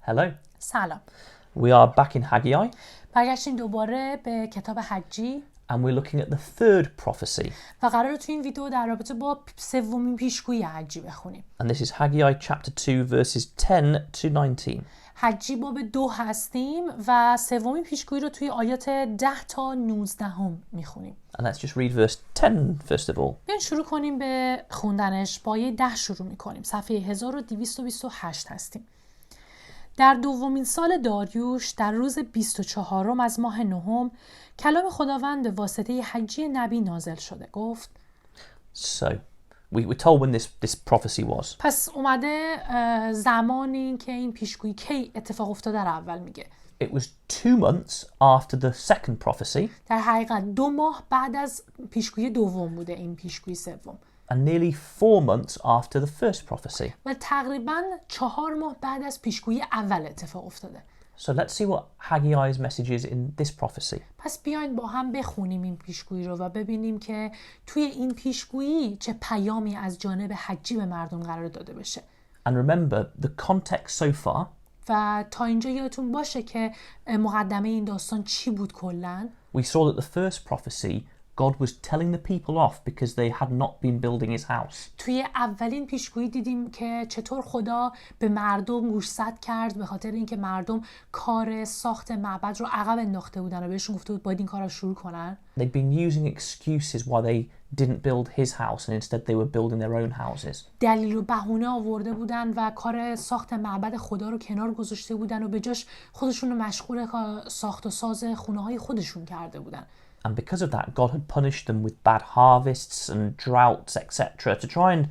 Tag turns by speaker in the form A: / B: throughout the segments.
A: Hello.
B: سلام.
A: We are back in Haggai
B: برگشتیم دوباره به کتاب حجی
A: and we're looking at the third prophecy.
B: و قراره تو این ویدیو در رابطه با سومین پیشگویی حجی بخونیم.
A: And this is Haggai chapter 2 verses 10 to 19.
B: حجی باب 2 هستیم و سومین پیشگویی رو توی آیات 10 تا 19 میخونیم.
A: And let's just read verse 10 first of all.
B: بیاین شروع کنیم به خوندنش. با آیه 10 شروع میکنیم. صفحه 1228 هستیم. در دومین سال داریوش در روز 24 از ماه نهم کلام خداوند به واسطه حجی نبی نازل شده. گفت
A: So we're told when this prophecy was.
B: پس اومده زمانی که این پیشگویی کی اتفاق افتاده در اول میگه.
A: It was 2 months after the second prophecy
B: در حقیقت 2 ماه بعد از پیشگویی دوم بوده این پیشگویی سوم.
A: and nearly 4 months after the first prophecy.
B: و تقریباً 4 ماه بعد از پیشگویی اول اتفاق افتاده.
A: So let's see what Haggai's message is in this prophecy.
B: پس بیاین با هم bخونیم این پیشگویی رو و ببینیم که توی این پیشگویی چه پیامی از جانب حجی به مردم قرار داده بشه.
A: And remember the context so far.
B: و تا اینجا یادتون باشه که مقدمه این داستان چی بود کلاً.
A: We saw that the first prophecy God was telling the people off because they had not been building his house.
B: توی اولین پیشگویی دیدیم که چطور خدا به مردم گوشزد کرد به خاطر اینکه مردم کار ساخت معبد رو عقب انداخته بودن و بهشون گفته بود باید این کار رو شروع کنن.
A: They'd been using excuses why they didn't build his house and instead they were building their own houses.
B: دلیل و بهونه آورده بودن و کار ساخت معبد خدا رو کنار گذاشته بودن و به جاش خودشون رو مشغول ساخت و ساز خونه‌های خودشون کرده بودن.
A: And because of that, God had punished them with bad harvests and droughts, etc., to try and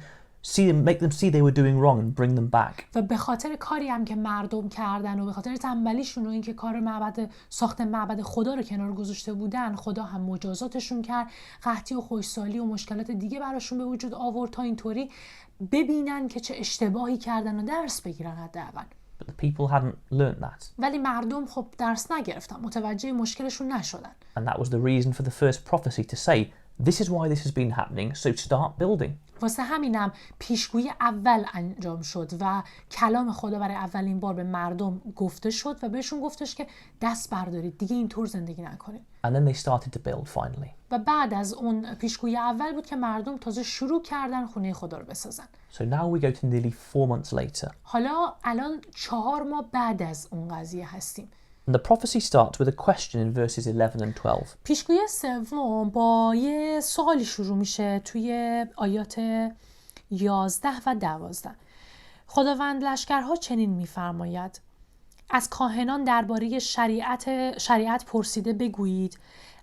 A: make them see they were doing wrong and bring them back.
B: و به خاطر کاری هم که مردم کردن و به خاطر تنبلیشون و اینکه کار ساخت معبد خدا رو کنار گذاشته بودن، خدا هم مجازاتشون کرد، قحطی و خشکسالی و مشکلات دیگه براشون به وجود آورد تا اینطوری ببینن که چه اشتباهی کردن و درس بگیرن حداقل.
A: But the people hadn't learnt that.
B: ولی مردم خب درس نگرفتن، متوجه مشکلشون نشدن.
A: And that was the reason for the first prophecy to say, this is why this has been happening, so start building.
B: واسه همینم پیشگویی اول انجام شد و کلام خدا برای اولین بار به مردم گفته شد و بهشون گفتش که دست بردارید، دیگه اینطور زندگی نکنید.
A: And then they started to build finally.
B: و بعد از اون پیشگویی اول بود که مردم تازه شروع کردن خونه خدا رو بسازن.
A: So now we go to nearly 4 months later.
B: حالا الان 4 ماه بعد از اون قضیه هستیم.
A: And the prophecy starts with a question in verses 11 and 12.
B: پیشگویی سوم با یه سوالی شروع میشه توی آیات 11 و 12. خداوند لشکرها چنین میفرماید: از کاهنان درباره شریعت پرسیده بگویید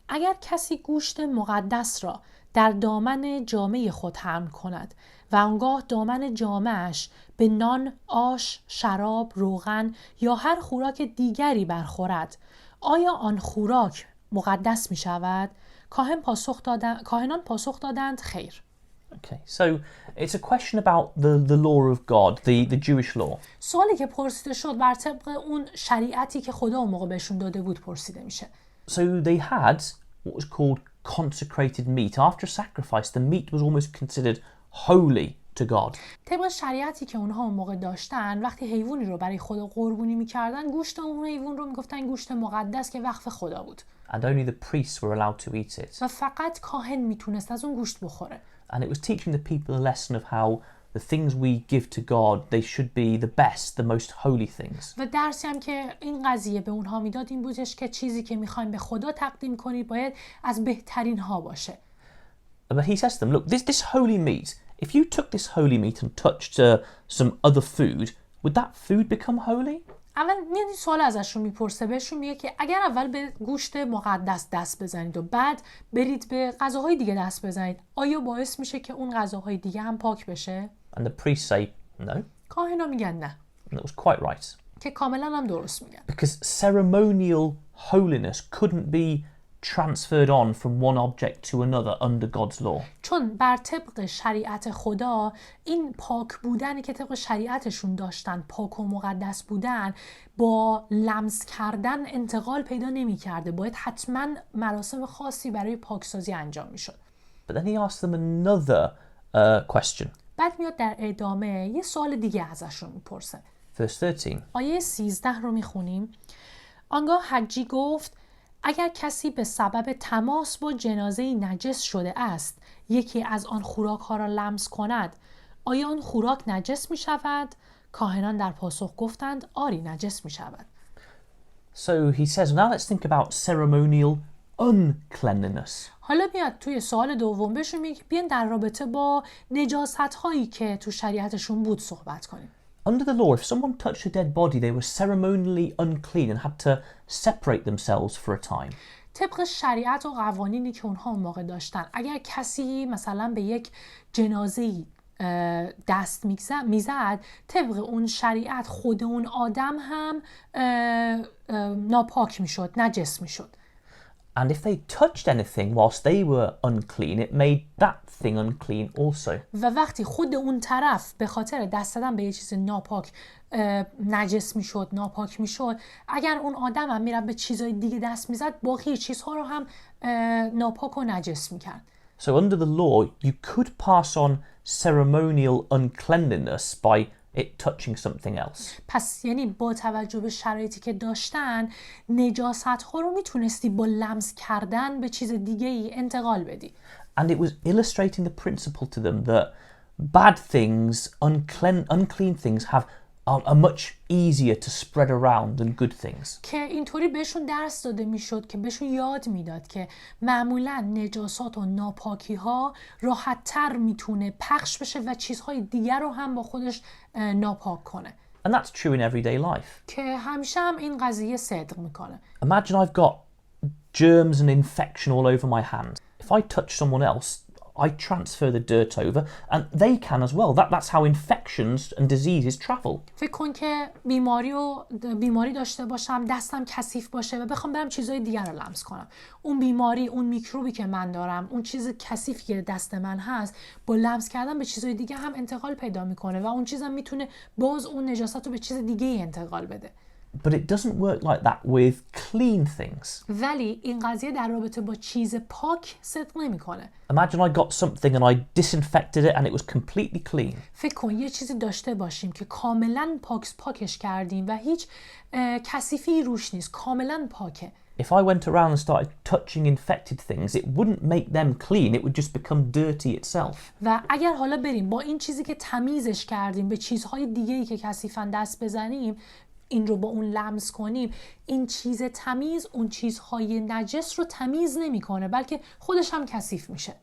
B: اگر کسی گوشت مقدس را در دامن جامه خود حمل کند و آنگاه دامن جامه‌اش به نان، آش، شراب، روغن یا هر خوراک دیگری برخورد، آیا آن خوراک مقدس می شود؟ کاهنان پاسخ دادند خیر.
A: Okay, so it's a question about the law of God, the Jewish law.
B: سوالی که پرسیده شد بر طبق اون شریعتی که خدا اون موقع بهشون داده بود پرسیده میشه.
A: So they had what was called consecrated meat. After a sacrifice, the meat was almost considered holy to God.
B: طبق شریعتی که اونها اون موقع داشتن، وقتی حیوانی رو برای خدا قربونی میکردن، گوشت اون حیوان رو میگفتن گوشت مقدس که وقف خدا بود.
A: And only the priests were allowed to eat it.
B: و فقط کاهن میتونست از اون گوشت بخوره.
A: And it was teaching the people a lesson of how the things we give to God, they should be the best, the most holy things.
B: و درسی هم که این قضیه به اونها میداد این بودش که چیزی که میخوایم به خدا تقدیم کنید باید از بهترین ها باشه.
A: But he says to them, look, this holy meat, if you took this holy meat and touched some other food, would that food become holy?
B: اول میاد این سوال ازشون میپرسه، بهشون میگه که اگر اول به گوشت مقدس دست بزنید و بعد برید به غذاهای دیگه دست بزنید، آیا باعث میشه که اون غذاهای دیگه هم پاک بشه؟
A: And the priests say, no.
B: کاهنا میگن نه.
A: And that was quite right.
B: که کاملا هم درست میگن.
A: Because ceremonial holiness couldn't be transferred on from one object to another under God's law.
B: چون بر طبق شریعت خدا این پاک بودنی که طبق شریعتشون داشتن، پاک و مقدس بودن، با لمس کردن انتقال پیدا نمی کرده. باید حتما مراسم خاصی برای پاکسازی انجام می شد.
A: But then he asked them another question.
B: بعد میاد در ادامه یه سوال دیگه ازشون میپرسه.
A: Verse 13.
B: آیه 13 رو میخونیم. آنگاه حجی گفت اگر کسی به سبب تماس با جنازه نجس شده است یکی از آن خوراک ها را لمس کند آیا آن خوراک نجس می شود؟ کاهنان در پاسخ گفتند آری نجس می شود.
A: So he says, now let's think about ceremonial uncleanliness.
B: حالا میاد توی سوال دوم بهشون میگه بیاین در رابطه با نجاست هایی که تو شریعتشون بود صحبت کنیم.
A: Under the law, if someone touched a dead body, they were ceremonially unclean and had to separate themselves for a time.
B: طبق شریعت و قوانینی که اونها اون موقع داشتن اگر کسی مثلا به یک جنازه‌ای دست میزد طبق اون شریعت خود اون آدم هم ناپاک میشد، نجس میشد.
A: And if they touched anything whilst they were unclean, it made that thing unclean also.
B: و وقتی خود اون طرف به خاطر دست زدن به یه چیز ناپاک نجس میشد، ناپاک میشد، اگر اون آدم هم میرفت به چیزای دیگه دست میزد باقی چیزها رو هم ناپاک و نجس میکرد.
A: So under the law, you could pass on ceremonial uncleanliness by it touching something else.
B: پس یعنی با توجه به شرایطی که داشتن نجاست ها رو میتونستی با لمس کردن به چیز دیگه ای انتقال بدی.
A: And it was illustrating the principle to them that bad things, unclean things are much easier to spread around than good things.
B: که اینطوری بهشون درس داده میشد که بهشون یاد میداد که معمولا نجاسات و ناپاکی ها راحت تر میتونه پخش بشه و چیزهای دیگر رو هم با خودش ناپاک کنه.
A: And that's true in everyday life.
B: که همیشه هم این قضیه صدق میکنه.
A: Imagine I've got germs and infection all over my hand. If I touch someone else, I transfer the dirt over and they can as well. That's how infections and diseases travel.
B: فکر کن که بیماری داشته باشم، دستم کثیف باشه و بخوام برم چیزای دیگر رو لمس کنم. اون بیماری، اون میکروبی که من دارم، اون چیز کثیفی که دست من هست، با لمس کردن به چیزای دیگه هم انتقال پیدا میکنه و اون چیزم میتونه باز اون نجاست رو به چیز دیگه ای انتقال بده.
A: But it doesn't work like that with clean things.
B: ولی این قضیه در رابطه با چیز پاک صدق نمیکنه.
A: Imagine I got something and I disinfected it and it was completely clean.
B: فکر کن یه چیزی داشته باشیم که کاملا پاکش کردیم و هیچ کثیفی روش نیست، کاملا پاکه.
A: If I went around and started touching infected things, it wouldn't make them clean, it would just become dirty itself.
B: و اگر حالا بریم با این چیزی که تمیزش کردیم به چیزهای دیگه‌ای که کثیفن دست بزنیم، این رو با اون لمس کنیم، این چیز تمیز اون چیزهای نجس رو تمیز نمی‌کنه بلکه خودش هم کثیف میشه.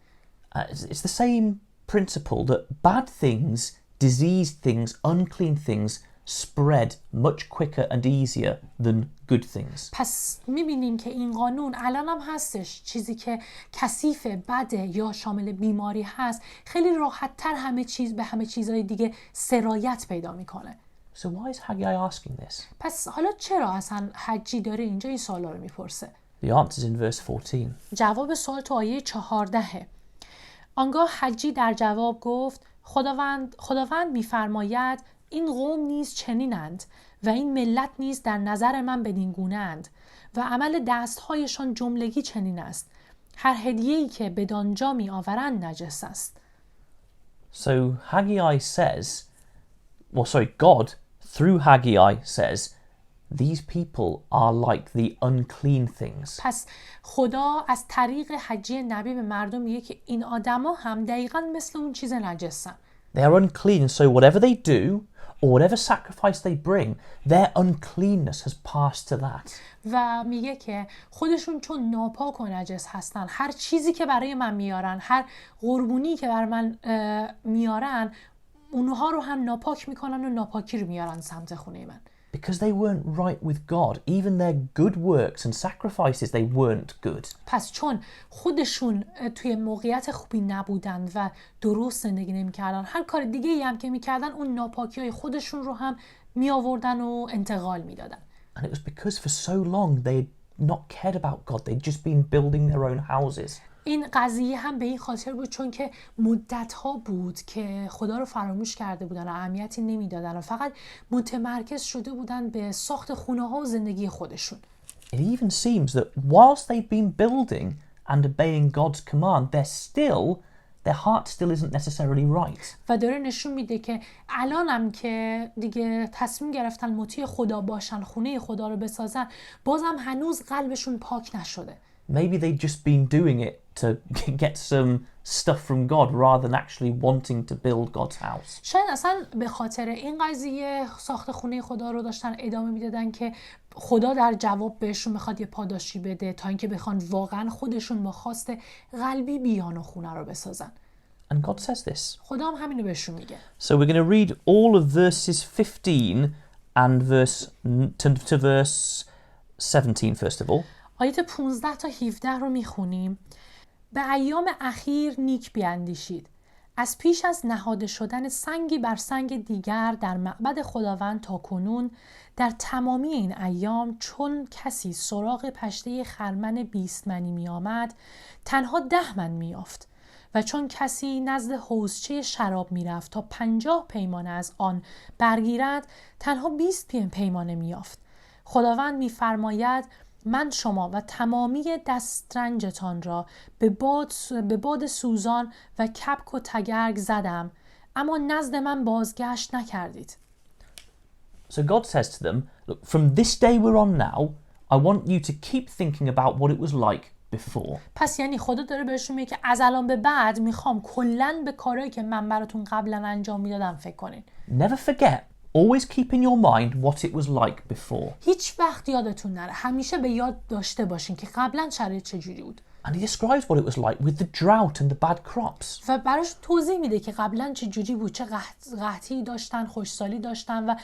A: It's the same principle that bad things, diseased things, unclean things spread much quicker and easier than good things.
B: پس می‌بینیم که این قانون الان هم هستش، چیزی که کثیف، بده یا شامل بیماری هست خیلی راحت‌تر همه چیزهای دیگه سرایت پیدا می‌کنه.
A: So why is Haggai asking this?
B: پس حالا چرا اصلا حجی داره اینجا این سوالا رو میپرسه؟
A: The answer is in verse 14.
B: جواب سوال تو آیه 14. آنگاه حجی در جواب گفت خداوند میفرماید این قوم نیز چنینند و این ملت نیز در نظر من بدین گونه‌اند و عمل دستهایشان جملگی چنین است. هر هدیه‌ای که بدانجا می آورند نجس است.
A: So Haggai says, God through Haggai says, these people are like the unclean things.
B: پس خدا از طریق حجی نبی به مردم میگه که این آدما هم دقیقاً مثل اون چیز نجسن.
A: They are unclean, so whatever they do or whatever sacrifice they bring, their uncleanness has passed to that.
B: و میگه که خودشون چون ناپاک و نجس هستن، هر چیزی که برای من میارن، هر قربونی که برای من میارن، اونها رو هم ناپاک میکنن و ناپاکی رو میارن سمت خونه من.
A: Because they weren't right with God. Even their good works and sacrifices, they weren't good.
B: پس چون خودشون توی موقعیت خوبی نبودن و درست زندگی نمیکردن، هر کار دیگه ای هم که میکردن اون ناپاکی های خودشون رو هم میآوردن و انتقال میدادن.
A: And it was because for so long they had not cared about God. They'd just been building their own houses.
B: این قضیه هم به این خاطر بود چون که مدت‌ها بود که خدا رو فراموش کرده بودن و اهمیتی نمیدادن و فقط متمرکز شده بودن به ساخت خونه‌ها و زندگی خودشون.
A: It even seems that whilst they've been building and obeying God's command, they're still their heart still isn't necessarily right.
B: و داره نشون میده که الانم که دیگه تصمیم گرفتن مطیع خدا باشن، خونه خدا رو بسازن، بازم هنوز قلبشون پاک نشده.
A: Maybe they'd just been doing it to get some stuff from God rather than actually wanting to build God's house.
B: شاید اصلا به خاطر این قضیه ساخت خونه خدا رو داشتن ادامه میدادن که خدا در جواب بهشون میخواد یه پاداشی بده تا اینکه بخوان واقعا خودشون با خواست قلبی بیان و خونه رو بسازن.
A: And God says this.
B: خدا هم همینو بهشون میگه.
A: So we're going to read all of verses 15 and to verse 17 first of all.
B: آیات 15 تا 17 رو میخونیم. به ایام اخیر نیک بیندیشید. از پیش از نهاده شدن سنگی بر سنگ دیگر در معبد خداوند تا کنون در تمامی این ایام چون کسی سراغ پشته خرمن 20 منی می آمد تنها 10 من می یافت و چون کسی نزد حوضچه شراب می رفت تا 50 پیمانه از آن برگیرد تنها 20 پیمانه می یافت. خداوند می فرماید من شما و تمامی دسترنجتان را به باد سوزان و کبک و تگرگ زدم اما نزد من بازگشت نکردید.
A: So God says to them, look, from this day we're on now, I want you to keep thinking about what it was like before.
B: پس یعنی خدا داره بهشون میگه که از الان به بعد میخوام کلاً به کارهایی که من براتون قبلا انجام میدادم فکر کنین.
A: Never forget, always keep in your mind what it was like before.
B: هیچ وقت یادتون نره. همیشه به یاد داشته باشین که قبلا شرایط چجوری بود.
A: And he describes what it was like with the drought and the bad crops.
B: و براش توضیح میده که قبلا چجوری بود، چه قحطی داشتن، خشکسالی داشتن و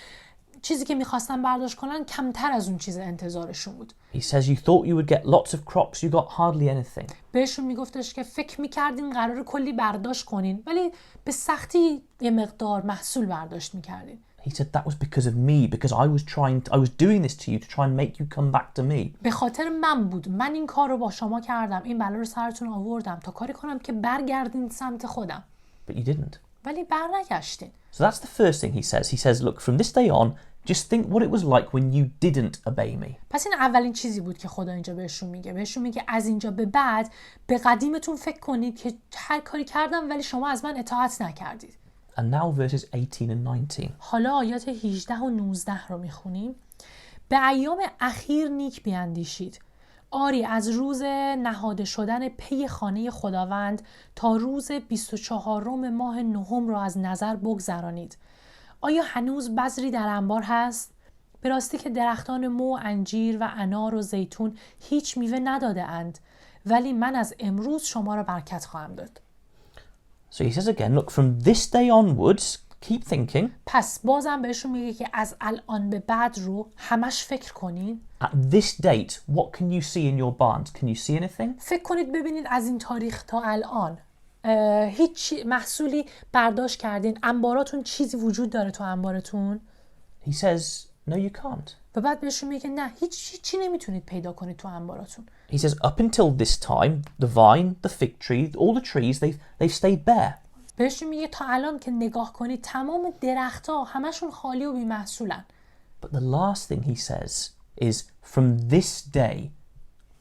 B: چیزی که میخواستن برداشت کنن کمتر از اون چیز انتظارشون بود.
A: He says you thought you would get lots of crops, you got hardly anything.
B: بهشون میگفتش که فکر میکردین قراره کلی برداشت کنین ولی به سختی یه مقدار محصول برداشت میکردین.
A: He said that was because of me, because I was doing this to you to try and make you come back to me.
B: به خاطر من بود. من این کار رو با شما کردم. این بلا رو سرتون آوردم تا کاری کنم که برگردین سمت خودم.
A: But you didn't.
B: ولی برنگشتین.
A: So that's the first thing he says. He says, look, from this day on, just think what it was like when you didn't obey me.
B: پس این اولین چیزی بود که خدا اینجا بهشون میگه. بهشون میگه از اینجا به بعد به قدیمتون فکر کنید که هر کاری کردم ولی شما از من اطاعت نکردید.
A: And now verses 18 and 19.
B: حالا آیات 18 و 19 رو میخونیم. به ایام اخیر نیک بیندیشید. آری از روز نهاده شدن پی خانه خداوند تا روز 24 ماه نهم را از نظر بگذرانید. آیا هنوز بذری در انبار هست؟ به راستی که درختان مو، انجیر و انار و زیتون هیچ میوه نداده اند ولی من از امروز شما را برکت خواهم داد.
A: So he says again, look, from this day onwards, keep thinking.
B: پس بازم بهشون میگه که از الان به بعد رو همش فکر کنین.
A: At this date, what can you see in your barns? Can you see anything?
B: فکر کنید ببینید از این تاریخ تا الان هیچ محصولی برداشت کردین؟ انباراتون چیزی وجود داره تو انبارتون؟
A: He says, no, you can't.
B: و بعد بهشون میگه نه هیچی نمیتونید پیدا کنید تو انباراتون.
A: He says, up until this time, the vine, the fig tree, all the trees, they've stayed bare.
B: بهشون میگه تا الان که نگاه کنید تمام درخت‌ها همشون خالی و بی‌محصولن.
A: But the last thing he says is, from this day,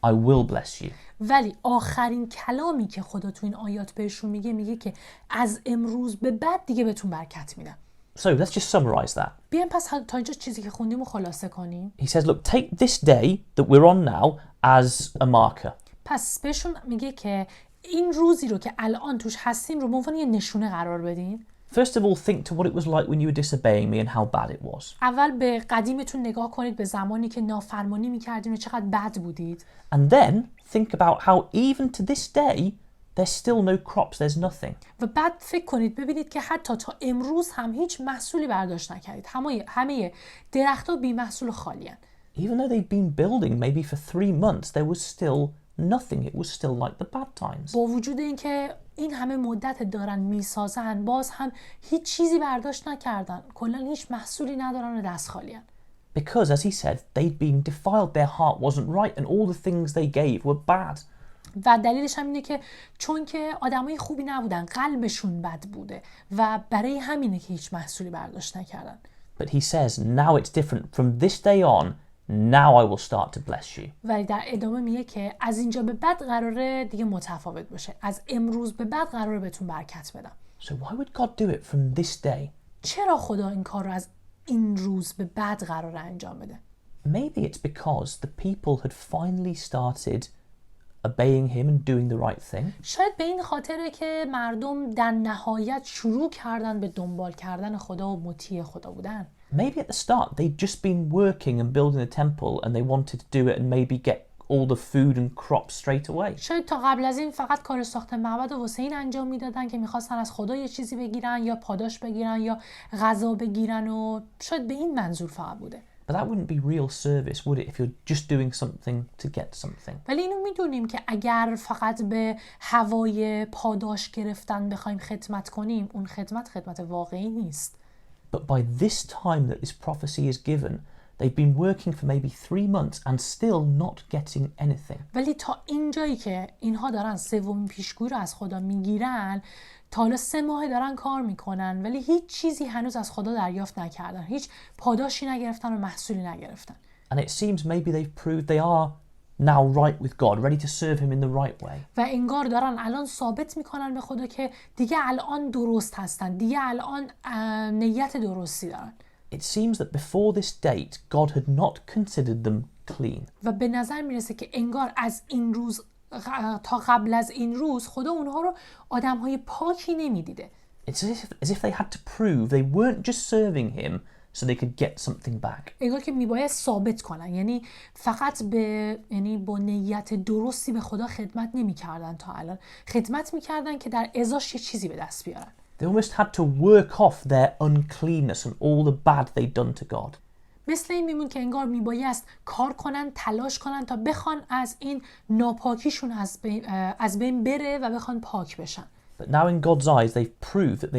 A: I will bless you.
B: ولی آخرین کلامی که خدا تو این آیات بهشون میگه که از امروز به بعد دیگه بهتون برکت میدم.
A: So let's just summarize that.
B: بیایم پس تا اینجا چیزی که خوندیم رو خلاصه کنیم.
A: He says, look, take this day that we're on now as a marker.
B: پس بهشون میگه که این روزی رو که الان توش هستیم رو به عنوان یه نشونه قرار بدین.
A: First of all, think to what it was like when you were disobeying me and how bad it was.
B: اول به قدیمتون نگاه کنید، به زمانی که نافرمانی میکردین و چقدر بد بودید.
A: And then think about how even to this day, there's still no crops, there's nothing.
B: و بعد فکر کنید ببینید که حتی تا امروز هم هیچ محصولی برداشت نکردید. همه درخت‌ها بی‌محصول و خالی‌اند.
A: Even though they'd been building maybe for 3 months, there was still nothing. It was still like the bad times.
B: با وجود اینکه این همه مدت دارن میسازن باز هم هیچ چیزی برداشت نکردن. کلا هیچ محصولی ندارن و دست خالی‌اند.
A: Because, as he said, they'd been defiled, their heart wasn't right, and all the things they gave were bad.
B: و دلیلش هم اینه که چون که آدمای خوبی نبودن، قلبشون بد بوده و برای همینه که هیچ محصولی برداشت نکردن.
A: But he says, now it's different. From this day on, now I will start to bless you.
B: ولی در ادامه میگه که از اینجا به بعد قراره دیگه متفاوت باشه. از امروز به بعد قراره بهتون برکت بدم.
A: So why would God do it from this day?
B: چرا خدا این کار رو از این روز به بعد قراره انجام بده؟
A: Maybe it's because the people had finally started obeying him and doing the right thing.
B: شاید به این خاطره که مردم در نهایت شروع کردن به دنبال کردن خدا و مطیع خدا بودن.
A: Maybe at the start they'd just been working and building a temple and they wanted to do it and maybe get all the food and crops straight away.
B: شاید تا قبل از این فقط کار ساخت معبد و واسه این انجام میدادن که میخواستن از خدا یه چیزی بگیرن یا پاداش بگیرن یا غذا بگیرن و شاید به این منظور فقط بوده.
A: But that wouldn't be real service, would it, if you're just doing something to get something?
B: ولی اینو میدونیم که اگر فقط به هوای پاداش گرفتن بخوایم خدمت کنیم، اون خدمت واقعی نیست.
A: But by this time that this prophecy is given, they've been working for maybe 3 months and still not getting anything.
B: ولی تا اینجایی که اینها دارن سومین پیشگویی رو از خدا میگیرن، تا حالا 3 ماه دارن کار میکنن ولی هیچ چیزی هنوز از خدا دریافت نکردن، هیچ پاداشی نگرفتن و محصولی نگرفتن.
A: And it seems maybe they've proved they are now right with God, ready to serve him in the right way.
B: و انگار دارن الان ثابت میکنن به خدا که دیگه الان درست هستن، دیگه الان نیت درستی دارن.
A: It seems that before this date, God had not considered them clean.
B: و به نظر میرسه که انگار از این روز تا قبل از این روز خدا اونها رو آدم‌های پاکی نمیدیده.
A: It's as if they had to prove they weren't just serving him so they could get something back.
B: انگار که میباید ثابت کنن، یعنی فقط با نیت درستی به خدا خدمت نمی‌کردن تا الان، خدمت می‌کردن که در ازاش یه چیزی به دست بیارن.
A: They almost had to work off their uncleanness and all the bad they'd done to God.
B: مثل این میمون که انگار میبایست کار کنن، تلاش کنن تا بخوان از این ناپاکیشون از بین بره و بخوان پاک بشن.
A: But now in God's eyes they've proved that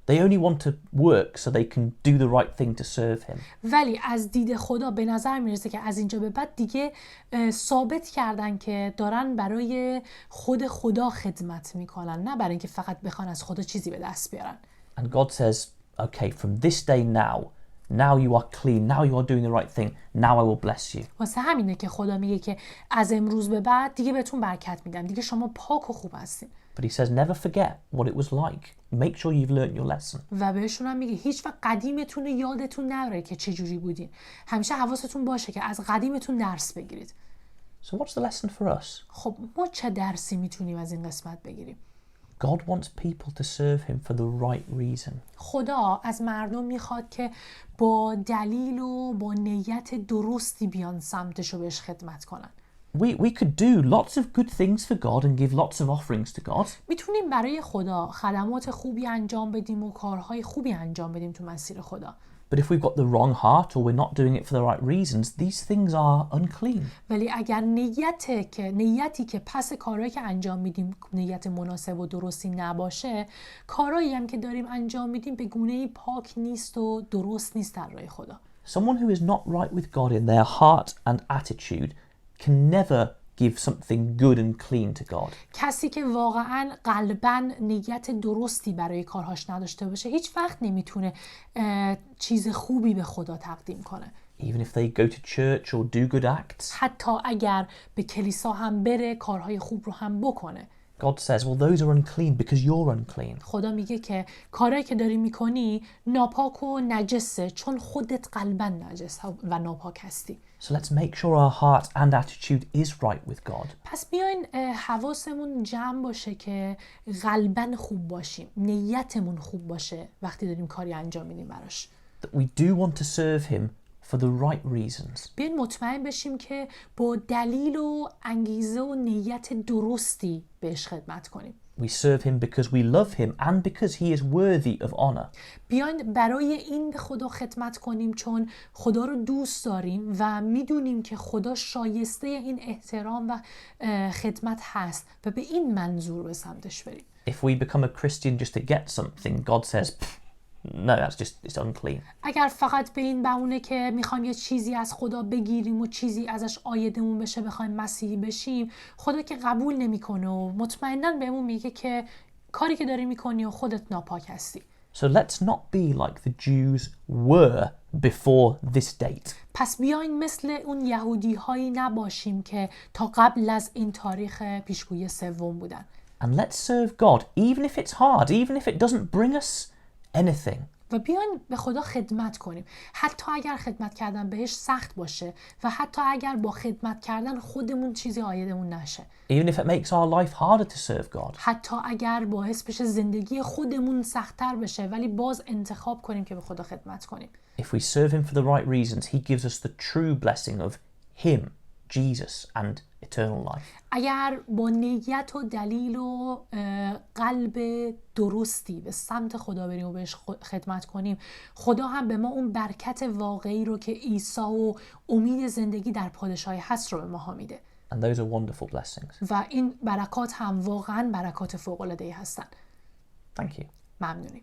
A: they only want to work so they can do the right thing to serve him.
B: ولی از دید خدا به نظر میرسه که از اینجا به بعد دیگه ثابت کردن که دارن برای خود خدا خدمت میکنن، نه برای اینکه فقط بخوان از خدا چیزی به دست بیارن.
A: And God says, okay, from this day now you are clean, now you are doing the right thing, now I will bless you.
B: واسه همینه که خدا میگه که از امروز به بعد دیگه بهتون برکت میدم، دیگه شما پاک و خوب هستین.
A: But he says never forget what it was like. Make sure you've learnt your lesson.
B: و بهشون هم میگه هیچ وقت قدیمتون یادتون نره که چه جوری بودین. همیشه حواستون باشه که از قدیمتون درس بگیرید.
A: So what's the lesson for us?
B: خب ما چه درسی میتونیم از این قسمت بگیریم؟
A: God wants people to serve him for the right reason.
B: خدا از مردم میخواد که با دلیل و با نیت درستی بیان سمتش و بهش خدمت کنن.
A: We could do lots of good things for God and give lots of offerings to God.
B: میتونیم برای خدا خدمات خوبی انجام بدیم و کارهای خوبی انجام بدیم تو مسیر خدا.
A: But if we've got the wrong heart or we're not doing it for the right reasons, these things are unclean.
B: ولی اگر نیتی که پس کارهایی که انجام میدیم نیت مناسب و درستی نباشه، کارهایی هم که داریم انجام میدیم به گونه‌ای پاک نیست و درست نیست در راه خدا.
A: Someone who is not right with God in their heart and attitude can never give something good and clean to God.
B: کسی که واقعاً قلباً نیت درستی برای کارهاش نداشته باشه هیچ وقت نمیتونه چیز خوبی به خدا تقدیم کنه.
A: Even if they go to church or do good acts.
B: حتی اگر به کلیسا هم بره کارهای خوب رو هم بکنه.
A: God says, well, those are unclean because you're unclean.
B: خدا میگه که کارهایی که داری میکنی ناپاک و نجسه چون خودت قلباً نجس و ناپاک هستی.
A: So let's make sure our heart and attitude is right with God.
B: پس بیاین حواسمون جمع باشه که قلباً خوب باشیم، نیتمون خوب باشه وقتی داریم کاری انجام میدیم براش.
A: That we do want to serve him for the right reasons.
B: بیاین مطمئن بشیم که با دلیل و انگیزه و نیت درستی بهش خدمت کنیم.
A: We serve him because we love him and because he is worthy of honor.
B: بیاین برای این به خدا خدمت کنیم چون خدا رو دوست داریم و میدونیم که خدا شایسته این احترام و خدمت هست و به این منظور به سمتش بریم.
A: If we become a Christian just to get something, God says, no, it's unclean.
B: اگر فقط به این بهونه که میخوایم یه چیزی از خدا بگیریم و چیزی ازش عایدمون بشه بخوایم مسیحی بشیم، خدا که قبول نمیکنه و مطمئناً بهمون میگه که کاری که داری میکنی و خودت ناپاک هستی.
A: So let's not be like the Jews were before this date.
B: پس بیاین مثل اون یهودی هایی نباشیم که تا قبل از این تاریخ پیشگویی سوم بودن.
A: And let's serve God, even if it's hard, even if it doesn't bring us anything.
B: و بیاین به خدا خدمت کنیم، حتی اگر خدمت کردن بهش سخت باشه و حتی اگر با خدمت کردن خودمون چیزی عایدمون نشه.
A: Even if it makes our life harder to serve God.
B: حتی اگر باعث بشه زندگی خودمون سخت‌تر بشه، ولی باز انتخاب کنیم که به خدا خدمت کنیم.
A: If we serve him for the right reasons, he gives us the true blessing of him, Jesus, and eternal life.
B: اگر با نیت و دلیل و قلب درستی به سمت خدا بریم و بهش خدمت کنیم، خدا هم به ما اون برکت واقعی رو که عیسی و امید زندگی در پادشاهی هست رو به ما میده.
A: And those are wonderful blessings.
B: و این برکات هم واقعا برکات فوق‌العاده‌ای هستن.
A: Thank you.
B: ممنونیم.